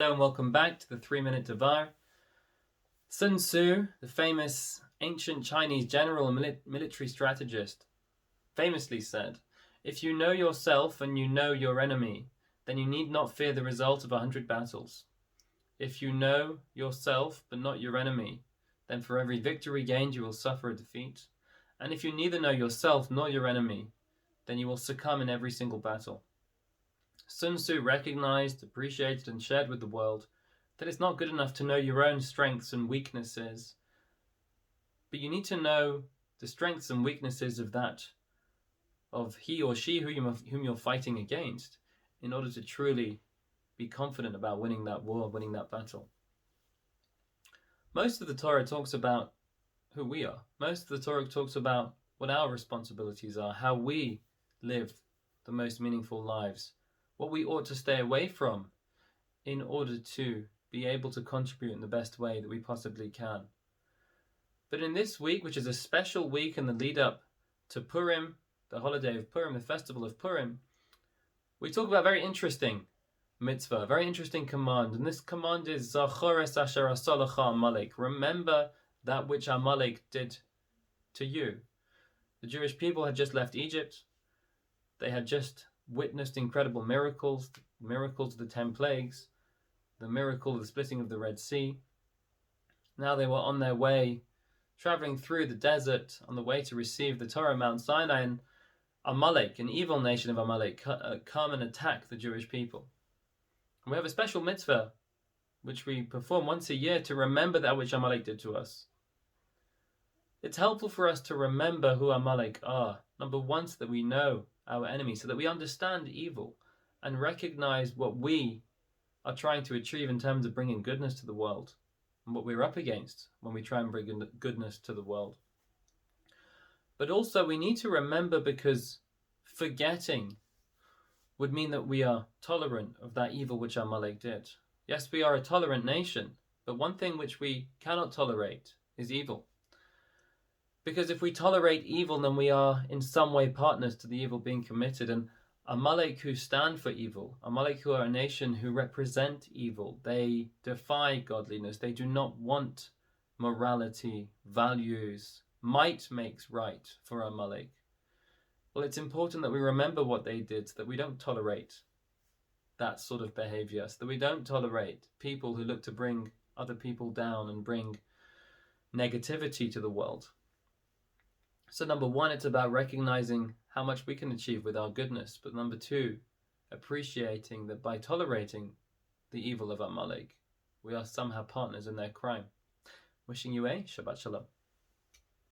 Hello and welcome back to the 3-Minute Devar. Sun Tzu, the famous ancient Chinese general and military strategist, famously said, "If you know yourself and you know your enemy, then you need not fear the result of 100 battles. If you know yourself but not your enemy, then for every victory gained you will suffer a defeat. And if you neither know yourself nor your enemy, then you will succumb in every single battle." Sun Tzu recognized, appreciated, and shared with the world that it's not good enough to know your own strengths and weaknesses, but you need to know the strengths and weaknesses of he or she whom you're fighting against in order to truly be confident about winning that war, winning that battle. Most of the Torah talks about who we are. Most of the Torah talks about what our responsibilities are, how we live the most meaningful lives, what we ought to stay away from in order to be able to contribute in the best way that we possibly can. But in this week, which is a special week in the lead up to Purim, the holiday of Purim, the festival of Purim, we talk about a very interesting mitzvah, a very interesting command. And this command is Zachor es asher asa lecha Amalek. Remember that which Amalek did to you. The Jewish people had just left Egypt. They had just witnessed incredible miracles of the 10 plagues, the miracle of the splitting of the Red Sea. Now they were on their way, traveling through the desert, on the way to receive the Torah, Mount Sinai, and Amalek, an evil nation of Amalek, come and attack the Jewish people. And we have a special mitzvah, which we perform once a year to remember that which Amalek did to us. It's helpful for us to remember who Amalek are. Number one, so that we know our enemy, so that we understand evil and recognize what we are trying to achieve in terms of bringing goodness to the world and what we're up against when we try and bring goodness to the world. But also we need to remember, because forgetting would mean that we are tolerant of that evil which Amalek did. Yes, we are a tolerant nation, but one thing which we cannot tolerate is evil. Because if we tolerate evil, then we are in some way partners to the evil being committed. And Amalek, who stand for evil, Amalek, who are a nation who represent evil, they defy godliness. They do not want morality, values. Might makes right for Amalek. Well, it's important that we remember what they did, so that we don't tolerate that sort of behavior, so that we don't tolerate people who look to bring other people down and bring negativity to the world. So number one, it's about recognizing how much we can achieve with our goodness. But number two, appreciating that by tolerating the evil of Amalek, we are somehow partners in their crime. Wishing you a Shabbat Shalom.